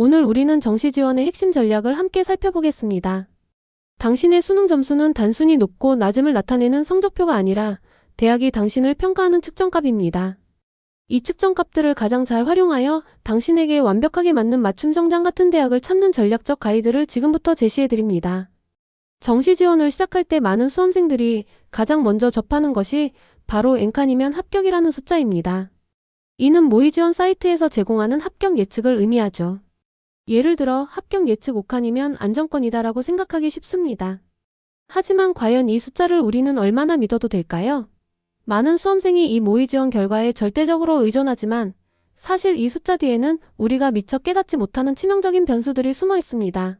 오늘 우리는 정시 지원의 핵심 전략을 함께 살펴보겠습니다. 당신의 수능 점수는 단순히 높고 낮음을 나타내는 성적표가 아니라 대학이 당신을 평가하는 측정값입니다. 이 측정값들을 가장 잘 활용하여 당신에게 완벽하게 맞는 맞춤 정장 같은 대학을 찾는 전략적 가이드를 지금부터 제시해드립니다. 정시 지원을 시작할 때 많은 수험생들이 가장 먼저 접하는 것이 바로 N칸이면 합격이라는 숫자입니다. 이는 모의 지원 사이트에서 제공하는 합격 예측을 의미하죠. 예를 들어 합격 예측 5칸이면 안정권이다라고 생각하기 쉽습니다. 하지만 과연 이 숫자를 우리는 얼마나 믿어도 될까요? 많은 수험생이 이 모의 지원 결과에 절대적으로 의존하지만 사실 이 숫자 뒤에는 우리가 미처 깨닫지 못하는 치명적인 변수들이 숨어 있습니다.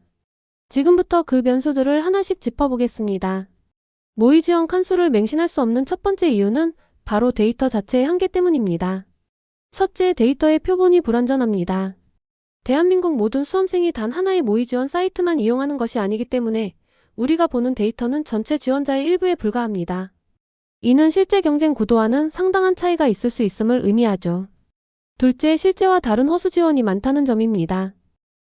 지금부터 그 변수들을 하나씩 짚어보겠습니다. 모의 지원 칸수를 맹신할 수 없는 첫 번째 이유는 바로 데이터 자체의 한계 때문입니다. 첫째, 데이터의 표본이 불완전합니다. 대한민국 모든 수험생이 단 하나의 모의 지원 사이트만 이용하는 것이 아니기 때문에 우리가 보는 데이터는 전체 지원자의 일부에 불과합니다. 이는 실제 경쟁 구도와는 상당한 차이가 있을 수 있음을 의미하죠. 둘째, 실제와 다른 허수 지원이 많다는 점입니다.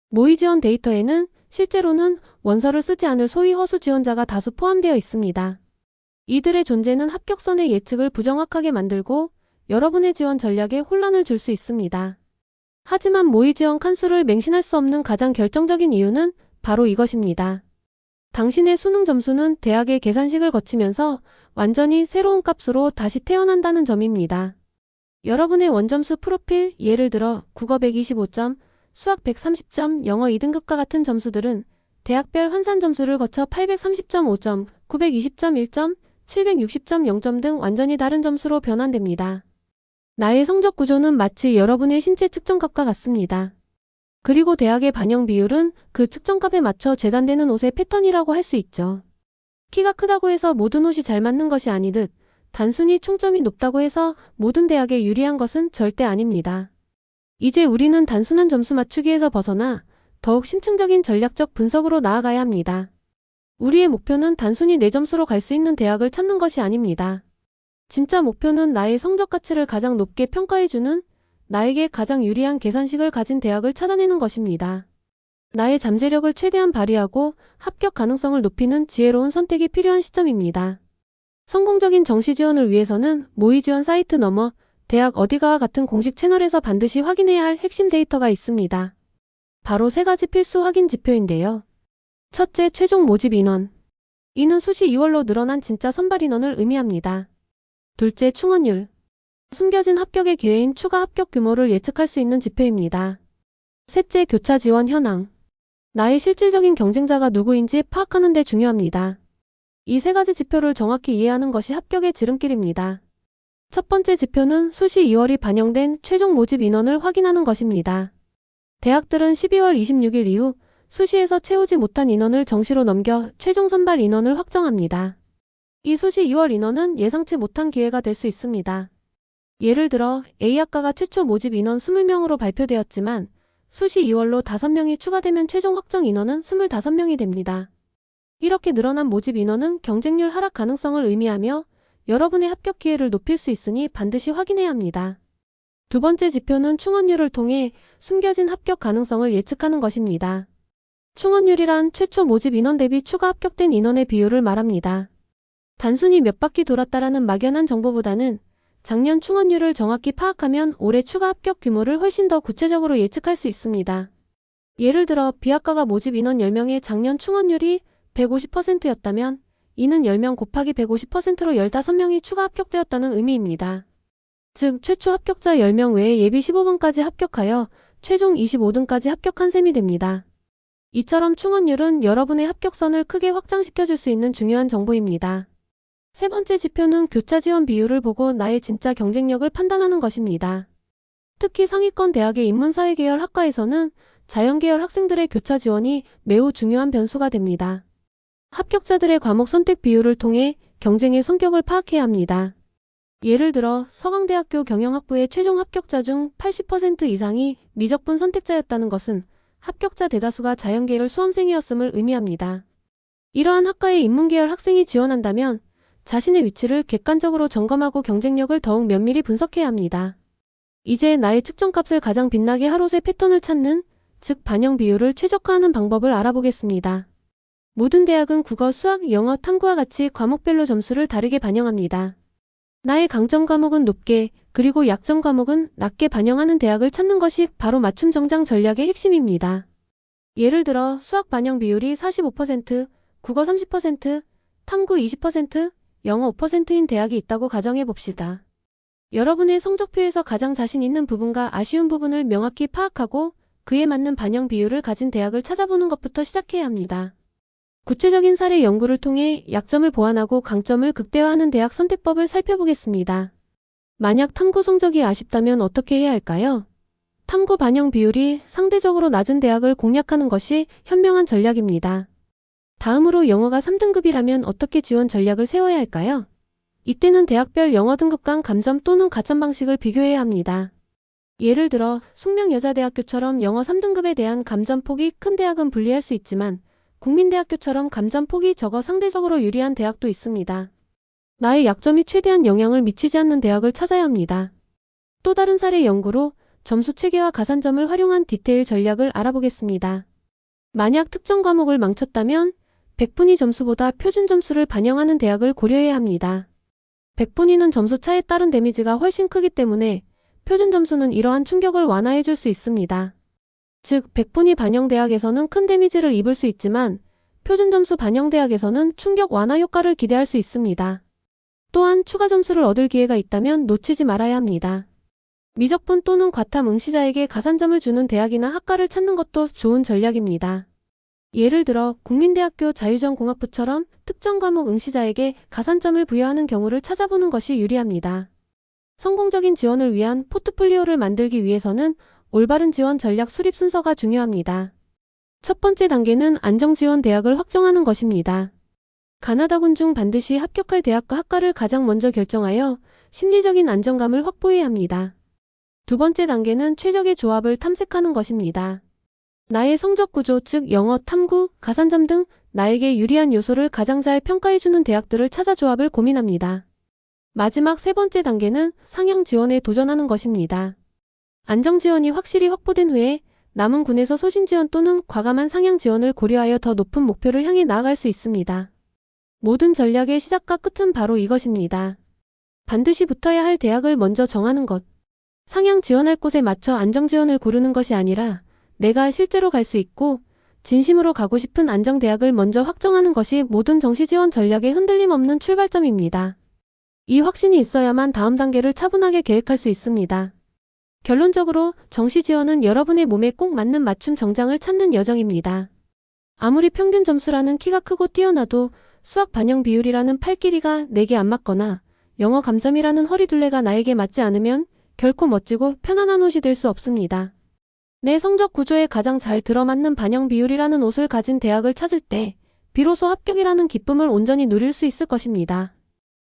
모의 지원 데이터에는 실제로는 원서를 쓰지 않을 소위 허수 지원자가 다수 포함되어 있습니다. 이들의 존재는 합격선의 예측을 부정확하게 만들고 여러분의 지원 전략에 혼란을 줄 수 있습니다. 하지만 모의 지원 칸수를 맹신할 수 없는 가장 결정적인 이유는 바로 이것입니다. 당신의 수능 점수는 대학의 계산식을 거치면서 완전히 새로운 값으로 다시 태어난다는 점입니다. 여러분의 원점수 프로필, 예를 들어 국어 125점, 수학 130점, 영어 2등급과 같은 점수들은 대학별 환산 점수를 거쳐 830.5점, 920점 1점, 760점 0점 등 완전히 다른 점수로 변환됩니다. 나의 성적 구조는 마치 여러분의 신체 측정값과 같습니다. 그리고 대학의 반영 비율은 그 측정값에 맞춰 재단되는 옷의 패턴이라고 할 수 있죠. 키가 크다고 해서 모든 옷이 잘 맞는 것이 아니듯 단순히 총점이 높다고 해서 모든 대학에 유리한 것은 절대 아닙니다. 이제 우리는 단순한 점수 맞추기에서 벗어나 더욱 심층적인 전략적 분석으로 나아가야 합니다. 우리의 목표는 단순히 내 점수로 갈 수 있는 대학을 찾는 것이 아닙니다. 진짜 목표는 나의 성적 가치를 가장 높게 평가해주는 나에게 가장 유리한 계산식을 가진 대학을 찾아내는 것입니다. 나의 잠재력을 최대한 발휘하고 합격 가능성을 높이는 지혜로운 선택이 필요한 시점입니다. 성공적인 정시 지원을 위해서는 모의 지원 사이트 너머 대학 어디가와 같은 공식 채널에서 반드시 확인해야 할 핵심 데이터가 있습니다. 바로 세 가지 필수 확인 지표인데요. 첫째, 최종 모집 인원. 이는 수시 2월로 늘어난 진짜 선발 인원을 의미합니다. 둘째, 충원율. 숨겨진 합격의 기회인 추가 합격 규모를 예측할 수 있는 지표입니다. 셋째, 교차 지원 현황. 나의 실질적인 경쟁자가 누구인지 파악하는 데 중요합니다. 이 세 가지 지표를 정확히 이해하는 것이 합격의 지름길입니다. 첫 번째 지표는 수시 2월이 반영된 최종 모집 인원을 확인하는 것입니다. 대학들은 12월 26일 이후 수시에서 채우지 못한 인원을 정시로 넘겨 최종 선발 인원을 확정합니다. 이 수시 2월 인원은 예상치 못한 기회가 될 수 있습니다. 예를 들어 A학과가 최초 모집 인원 20명으로 발표되었지만 수시 2월로 5명이 추가되면 최종 확정 인원은 25명이 됩니다. 이렇게 늘어난 모집 인원은 경쟁률 하락 가능성을 의미하며 여러분의 합격 기회를 높일 수 있으니 반드시 확인해야 합니다. 두 번째 지표는 충원율을 통해 숨겨진 합격 가능성을 예측하는 것입니다. 충원율이란 최초 모집 인원 대비 추가 합격된 인원의 비율을 말합니다. 단순히 몇 바퀴 돌았다라는 막연한 정보보다는 작년 충원율을 정확히 파악하면 올해 추가 합격 규모를 훨씬 더 구체적으로 예측할 수 있습니다. 예를 들어 B학과가 모집 인원 10명의 작년 충원율이 150%였다면 이는 10명 곱하기 150%로 15명이 추가 합격되었다는 의미입니다. 즉 최초 합격자 10명 외에 예비 15번까지 합격하여 최종 25등까지 합격한 셈이 됩니다. 이처럼 충원율은 여러분의 합격선을 크게 확장시켜줄 수 있는 중요한 정보입니다. 세 번째 지표는 교차 지원 비율을 보고 나의 진짜 경쟁력을 판단하는 것입니다. 특히 상위권 대학의 인문사회계열 학과에서는 자연계열 학생들의 교차 지원이 매우 중요한 변수가 됩니다. 합격자들의 과목 선택 비율을 통해 경쟁의 성격을 파악해야 합니다. 예를 들어 서강대학교 경영학부의 최종 합격자 중 80% 이상이 미적분 선택자였다는 것은 합격자 대다수가 자연계열 수험생이었음을 의미합니다. 이러한 학과의 인문계열 학생이 지원한다면 자신의 위치를 객관적으로 점검하고 경쟁력을 더욱 면밀히 분석해야 합니다. 이제 나의 측정값을 가장 빛나게 할 옷의 패턴을 찾는 즉 반영 비율을 최적화하는 방법을 알아보겠습니다. 모든 대학은 국어, 수학, 영어, 탐구와 같이 과목별로 점수를 다르게 반영합니다. 나의 강점 과목은 높게, 그리고 약점 과목은 낮게 반영하는 대학을 찾는 것이 바로 맞춤 정장 전략의 핵심입니다. 예를 들어 수학 반영 비율이 45%, 국어 30%, 탐구 20%, 영어 5%인 대학이 있다고 가정해 봅시다. 여러분의 성적표에서 가장 자신 있는 부분과 아쉬운 부분을 명확히 파악하고 그에 맞는 반영 비율을 가진 대학을 찾아보는 것부터 시작해야 합니다. 구체적인 사례 연구를 통해 약점을 보완하고 강점을 극대화하는 대학 선택법을 살펴보겠습니다. 만약 탐구 성적이 아쉽다면 어떻게 해야 할까요? 탐구 반영 비율이 상대적으로 낮은 대학을 공략하는 것이 현명한 전략입니다. 다음으로 영어가 3등급이라면 어떻게 지원 전략을 세워야 할까요? 이때는 대학별 영어 등급 간 감점 또는 가점 방식을 비교해야 합니다. 예를 들어 숙명여자대학교처럼 영어 3등급에 대한 감점 폭이 큰 대학은 분리할 수 있지만 국민대학교처럼 감점 폭이 적어 상대적으로 유리한 대학도 있습니다. 나의 약점이 최대한 영향을 미치지 않는 대학을 찾아야 합니다. 또 다른 사례 연구로 점수 체계와 가산점을 활용한 디테일 전략을 알아보겠습니다. 만약 특정 과목을 망쳤다면 100분위 점수보다 표준 점수를 반영하는 대학을 고려해야 합니다. 100분위는 점수 차에 따른 데미지가 훨씬 크기 때문에 표준 점수는 이러한 충격을 완화해 줄 수 있습니다. 즉 100분위 반영 대학에서는 큰 데미지를 입을 수 있지만 표준 점수 반영 대학에서는 충격 완화 효과를 기대할 수 있습니다. 또한 추가 점수를 얻을 기회가 있다면 놓치지 말아야 합니다. 미적분 또는 과탐 응시자에게 가산점을 주는 대학이나 학과를 찾는 것도 좋은 전략입니다. 예를 들어 국민대학교 자유전공학부처럼 특정 과목 응시자에게 가산점을 부여하는 경우를 찾아보는 것이 유리합니다. 성공적인 지원을 위한 포트폴리오를 만들기 위해서는 올바른 지원 전략 수립 순서가 중요합니다. 첫 번째 단계는 안정지원 대학을 확정하는 것입니다. 가나다군 중 반드시 합격할 대학과 학과를 가장 먼저 결정하여 심리적인 안정감을 확보해야 합니다. 두 번째 단계는 최적의 조합을 탐색하는 것입니다. 나의 성적 구조, 즉 영어, 탐구, 가산점 등 나에게 유리한 요소를 가장 잘 평가해주는 대학들을 찾아 조합을 고민합니다. 마지막 세 번째 단계는 상향 지원에 도전하는 것입니다. 안정 지원이 확실히 확보된 후에 남은 군에서 소신 지원 또는 과감한 상향 지원을 고려하여 더 높은 목표를 향해 나아갈 수 있습니다. 모든 전략의 시작과 끝은 바로 이것입니다. 반드시 붙어야 할 대학을 먼저 정하는 것. 상향 지원할 곳에 맞춰 안정 지원을 고르는 것이 아니라 내가 실제로 갈 수 있고 진심으로 가고 싶은 안정 대학을 먼저 확정하는 것이 모든 정시 지원 전략의 흔들림 없는 출발점입니다. 이 확신이 있어야만 다음 단계를 차분하게 계획할 수 있습니다. 결론적으로 정시 지원은 여러분의 몸에 꼭 맞는 맞춤 정장을 찾는 여정입니다. 아무리 평균 점수라는 키가 크고 뛰어나도 수학 반영 비율이라는 팔 길이가 내게 안 맞거나 영어 감점이라는 허리둘레가 나에게 맞지 않으면 결코 멋지고 편안한 옷이 될 수 없습니다. 내 성적 구조에 가장 잘 들어맞는 반영 비율이라는 옷을 가진 대학을 찾을 때 비로소 합격이라는 기쁨을 온전히 누릴 수 있을 것입니다.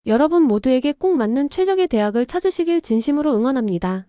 여러분 모두에게 꼭 맞는 최적의 대학을 찾으시길 진심으로 응원합니다.